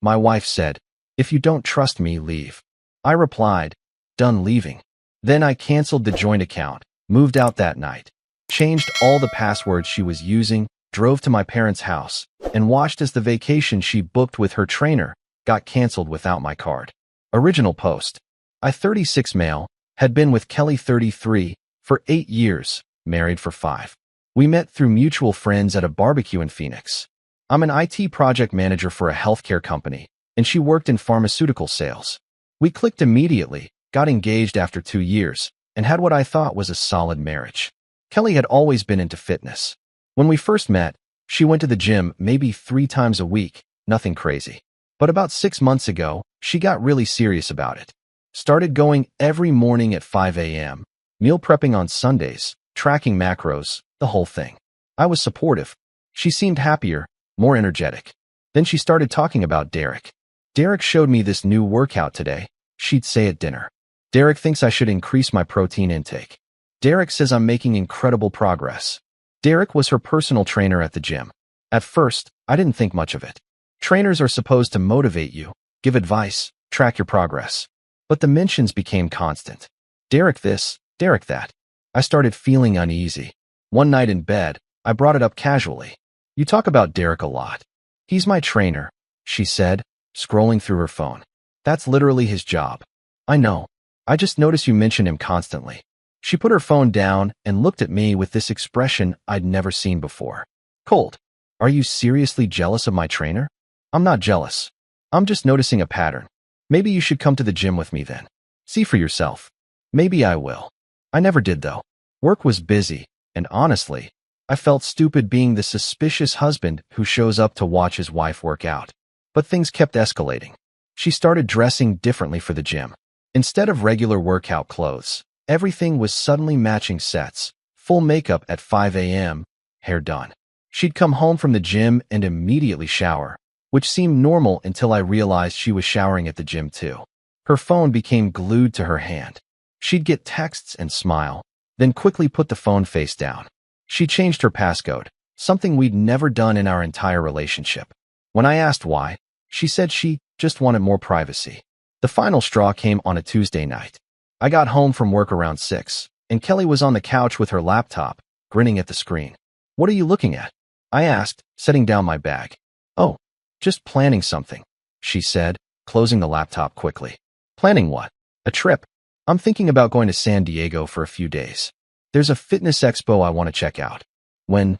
My wife said, "If you don't trust me, leave." I replied, "Done leaving." Then I canceled the joint account, moved out that night, changed all the passwords she was using, drove to my parents' house, and watched as the vacation she booked with her trainer got canceled without my card. Original post. I, 36 male, had been with Qley, 33, for 8 years, married for 5. We met through mutual friends at a barbecue in Phoenix. I'm an IT project manager for a healthcare company, and she worked in pharmaceutical sales. We clicked immediately, got engaged after 2 years, and had what I thought was a solid marriage. Qley had always been into fitness. When we first met, she went to the gym maybe 3 times a week, nothing crazy. But about 6 months ago, she got really serious about it. Started going every morning at 5 a.m., meal prepping on Sundays, tracking macros, the whole thing. I was supportive. She seemed happier, more energetic. Then she started talking about Derek. "Derek showed me this new workout today," she'd say at dinner. "Derek thinks I should increase my protein intake. Derek says I'm making incredible progress." Derek was her personal trainer at the gym. At first, I didn't think much of it. Trainers are supposed to motivate you, give advice, track your progress. But the mentions became constant. Derek this, Derek that. I started feeling uneasy. One night in bed, I brought it up casually. "You talk about Derek a lot." "He's my trainer," she said, scrolling through her phone. "That's literally his job." "I know. I just notice you mention him constantly." She put her phone down and looked at me with this expression I'd never seen before. "Cold. Are you seriously jealous of my trainer?" "I'm not jealous. I'm just noticing a pattern. Maybe you should come to the gym with me then. See for yourself." "Maybe I will." I never did though. Work was busy, and honestly, I felt stupid being the suspicious husband who shows up to watch his wife work out. But things kept escalating. She started dressing differently for the gym. Instead of regular workout clothes, everything was suddenly matching sets, full makeup at 5 a.m., hair done. She'd come home from the gym and immediately shower, which seemed normal until I realized she was showering at the gym too. Her phone became glued to her hand. She'd get texts and smile, then quickly put the phone face down. She changed her passcode, something we'd never done in our entire relationship. When I asked why, she said she just wanted more privacy. The final straw came on a Tuesday night. I got home from work around 6, and Qley was on the couch with her laptop, grinning at the screen. "What are you looking at?" I asked, setting down my bag. "Oh, just planning something," she said, closing the laptop quickly. "Planning what?" "A trip. I'm thinking about going to San Diego for a few days. There's a fitness expo I want to check out." "When?"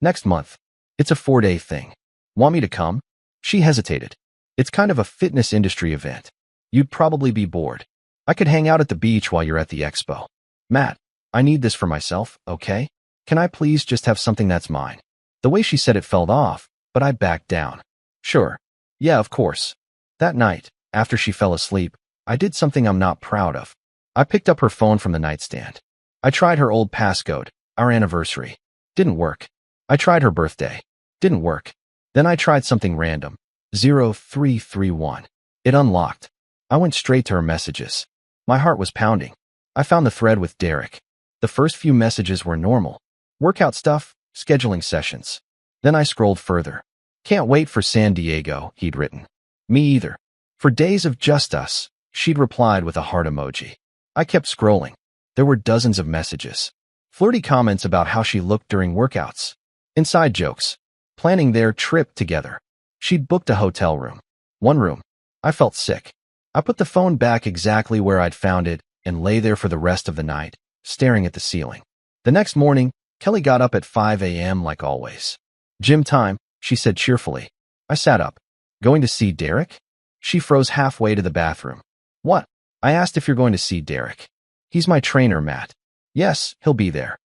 "Next month. It's a 4-day thing." "Want me to come?" She hesitated. "It's kind of a fitness industry event. You'd probably be bored. I could hang out at the beach while you're at the expo." "Matt, I need this for myself, okay? Can I please just have something that's mine?" The way she said it felt off, but I backed down. "Sure. Yeah, of course." That night, after she fell asleep, I did something I'm not proud of. I picked up her phone from the nightstand. I tried her old passcode, our anniversary. Didn't work. I tried her birthday. Didn't work. Then I tried something random. 0331. It unlocked. I went straight to her messages. My heart was pounding. I found the thread with Derek. The first few messages were normal. Workout stuff, scheduling sessions. Then I scrolled further. "Can't wait for San Diego," he'd written. "Me either." "For days of just us," she'd replied with a heart emoji. I kept scrolling. There were dozens of messages. Flirty comments about how she looked during workouts. Inside jokes. Planning their trip together. She'd booked a hotel room. One room. I felt sick. I put the phone back exactly where I'd found it and lay there for the rest of the night, staring at the ceiling. The next morning, Qley got up at 5 a.m. like always. "Gym time," she said cheerfully. I sat up. "Going to see Derek?" She froze halfway to the bathroom. "What?" I asked if you're going to see Derek. "He's my trainer, Matt." "Yes, he'll be there."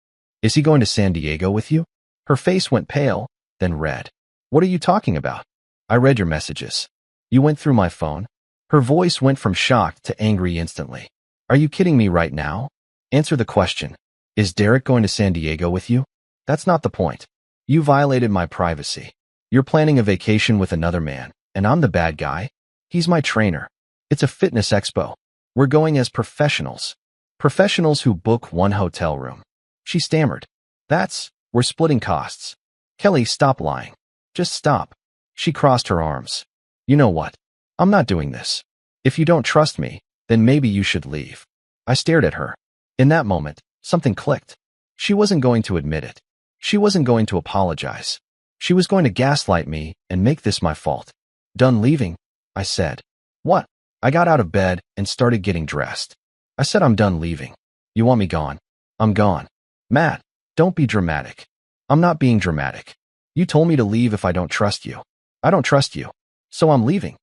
"Is he going to San Diego with you?" Her face went pale, then red. "What are you talking about?" "I read your messages." "You went through my phone?" Her voice went from shocked to angry instantly. "Are you kidding me right now? Answer the question. Is Derek going to San Diego with you?" "That's not the point. You violated my privacy. You're planning a vacation with another man, and I'm the bad guy. He's my trainer. It's a fitness expo. We're going as professionals. Professionals who book one hotel room." She stammered. We're splitting costs." "Qley, stop lying. Just stop." She crossed her arms. You know what? I'm not doing this. If you don't trust me, then maybe you should leave. I stared at her. In that moment, something clicked. She wasn't going to admit it. She wasn't going to apologize. She was going to gaslight me and make this my fault. Done leaving? I said. What? I got out of bed and started getting dressed. I said I'm done leaving. You want me gone? I'm gone. Matt, don't be dramatic. I'm not being dramatic. You told me to leave if I don't trust you. I don't trust you. So I'm leaving.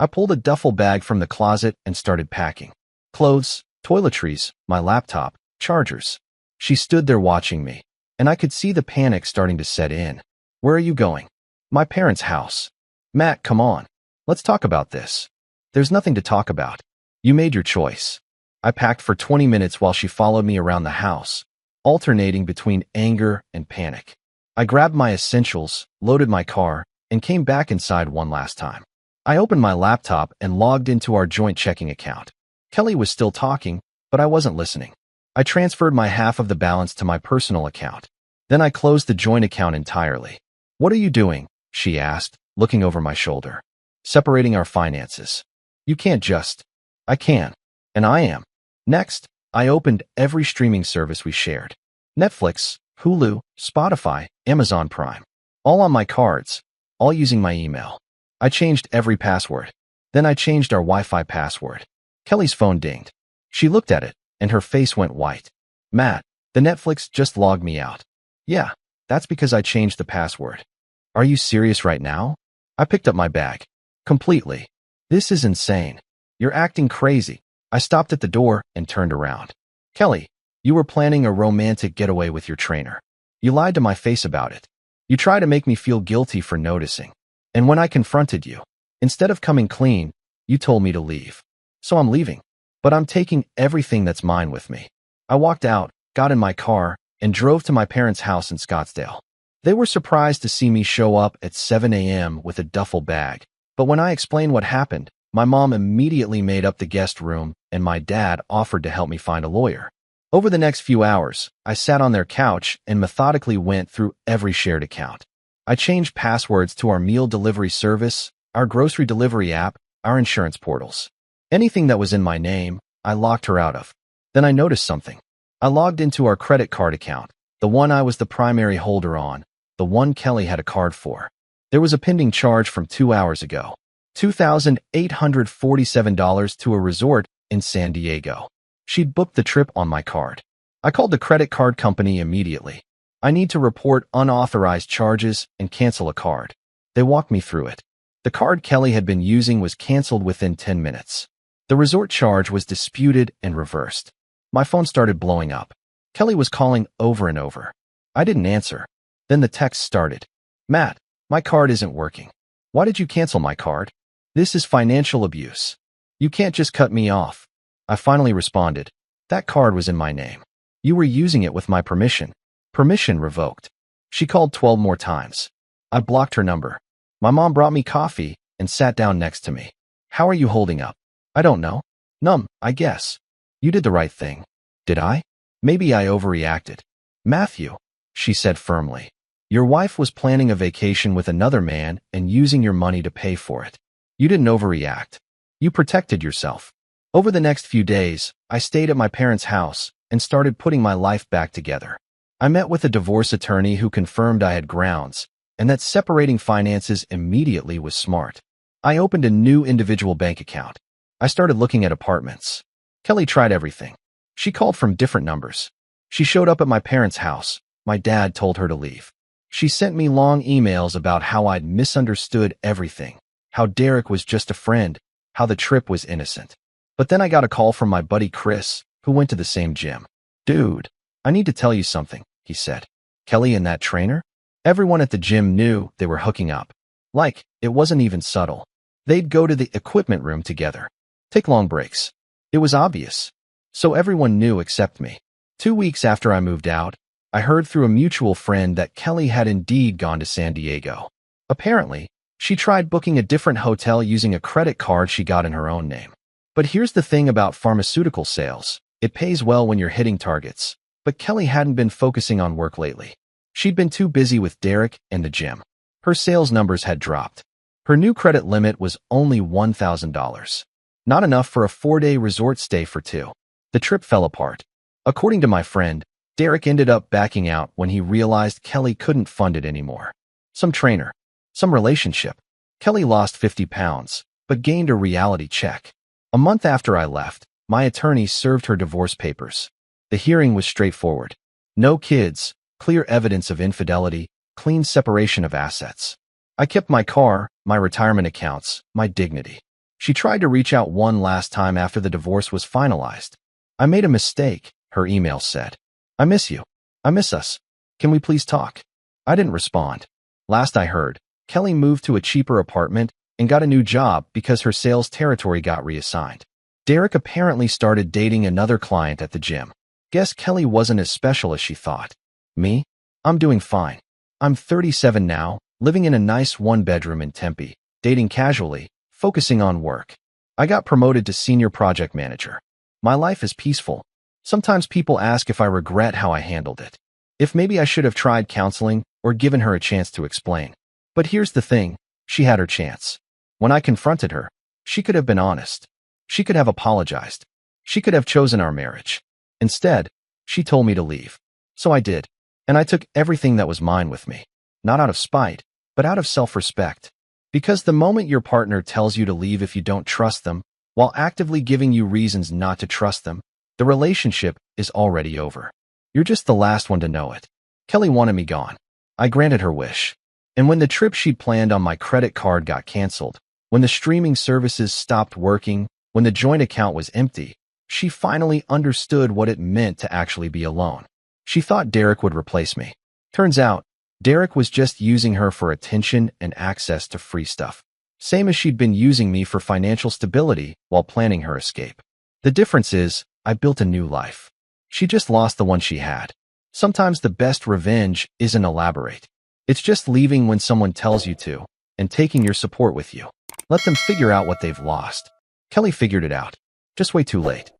I pulled a duffel bag from the closet and started packing. Clothes, toiletries, my laptop, chargers. She stood there watching me, and I could see the panic starting to set in. Where are you going? My parents' house. Matt, come on. Let's talk about this. There's nothing to talk about. You made your choice. I packed for 20 minutes while she followed me around the house, alternating between anger and panic. I grabbed my essentials, loaded my car, and came back inside one last time. I opened my laptop and logged into our joint checking account. Qley was still talking, but I wasn't listening. I transferred my half of the balance to my personal account. Then I closed the joint account entirely. What are you doing? She asked, looking over my shoulder. Separating our finances. You can't just. I can. And I am. Next, I opened every streaming service we shared. Netflix, Hulu, Spotify, Amazon Prime. All on my cards, all using my email. I changed every password. Then I changed our Wi-Fi password. Qley's phone dinged. She looked at it, and her face went white. Matt, the Netflix just logged me out. Yeah, that's because I changed the password. Are you serious right now? I picked up my bag. Completely. This is insane. You're acting crazy. I stopped at the door and turned around. Qley, you were planning a romantic getaway with your trainer. You lied to my face about it. You tried to make me feel guilty for noticing. And when I confronted you, instead of coming clean, you told me to leave. So I'm leaving. But I'm taking everything that's mine with me. I walked out, got in my car, and drove to my parents' house in Scottsdale. They were surprised to see me show up at 7 a.m. with a duffel bag. But when I explained what happened, my mom immediately made up the guest room, and my dad offered to help me find a lawyer. Over the next few hours, I sat on their couch and methodically went through every shared account. I changed passwords to our meal delivery service, our grocery delivery app, our insurance portals. Anything that was in my name, I locked her out of. Then I noticed something. I logged into our credit card account, the one I was the primary holder on, the one Qley had a card for. There was a pending charge from 2 hours ago. $2,847 to a resort in San Diego. She'd booked the trip on my card. I called the credit card company immediately. I need to report unauthorized charges and cancel a card. They walked me through it. The card Qley had been using was canceled within 10 minutes. The resort charge was disputed and reversed. My phone started blowing up. Qley was calling over and over. I didn't answer. Then the text started. Matt, my card isn't working. Why did you cancel my card? This is financial abuse. You can't just cut me off. I finally responded. That card was in my name. You were using it with my permission. Permission revoked. She called 12 more times. I blocked her number. My mom brought me coffee and sat down next to me. How are you holding up? I don't know. Numb, I guess. You did the right thing. Did I? Maybe I overreacted. Matthew, she said firmly. Your wife was planning a vacation with another man and using your money to pay for it. You didn't overreact. You protected yourself. Over the next few days, I stayed at my parents' house and started putting my life back together. I met with a divorce attorney who confirmed I had grounds and that separating finances immediately was smart. I opened a new individual bank account. I started looking at apartments. Qley tried everything. She called from different numbers. She showed up at my parents' house. My dad told her to leave. She sent me long emails about how I'd misunderstood everything, how Derek was just a friend, how the trip was innocent. But then I got a call from my buddy Chris, who went to the same gym. Dude, I need to tell you something, he said. Qley and that trainer? Everyone at the gym knew they were hooking up. Like, it wasn't even subtle. They'd go to the equipment room together, take long breaks. It was obvious. So everyone knew except me. 2 weeks after I moved out, I heard through a mutual friend that Qley had indeed gone to San Diego. Apparently, she tried booking a different hotel using a credit card she got in her own name. But here's the thing about pharmaceutical sales. It pays well when you're hitting targets. But Qley hadn't been focusing on work lately. She'd been too busy with Derek and the gym. Her sales numbers had dropped. Her new credit limit was only $1,000. Not enough for a 4-day resort stay for two. The trip fell apart. According to my friend, Derek ended up backing out when he realized Qley couldn't fund it anymore. Some trainer. Some relationship. Qley lost 50 pounds, but gained a reality check. A month after I left, my attorney served her divorce papers. The hearing was straightforward. No kids, clear evidence of infidelity, clean separation of assets. I kept my car, my retirement accounts, my dignity. She tried to reach out one last time after the divorce was finalized. I made a mistake, her email said. I miss you. I miss us. Can we please talk? I didn't respond. Last I heard, Qley moved to a cheaper apartment and got a new job because her sales territory got reassigned. Derek apparently started dating another client at the gym. Guess Qley wasn't as special as she thought. Me? I'm doing fine. I'm 37 now, living in a nice one-bedroom in Tempe, dating casually, focusing on work. I got promoted to senior project manager. My life is peaceful. Sometimes people ask if I regret how I handled it. If maybe I should have tried counseling or given her a chance to explain. But here's the thing, she had her chance. When I confronted her, she could have been honest. She could have apologized. She could have chosen our marriage. Instead, she told me to leave. So I did. And I took everything that was mine with me. Not out of spite, but out of self-respect. Because the moment your partner tells you to leave if you don't trust them, while actively giving you reasons not to trust them, the relationship is already over. You're just the last one to know it. Qley wanted me gone. I granted her wish. And when the trip she'd planned on my credit card got canceled, when the streaming services stopped working, when the joint account was empty, she finally understood what it meant to actually be alone. She thought Derek would replace me. Turns out, Derek was just using her for attention and access to free stuff. Same as she'd been using me for financial stability while planning her escape. The difference is, I built a new life. She just lost the one she had. Sometimes the best revenge isn't elaborate. It's just leaving when someone tells you to, and taking your support with you. Let them figure out what they've lost. Qley figured it out. Just way too late.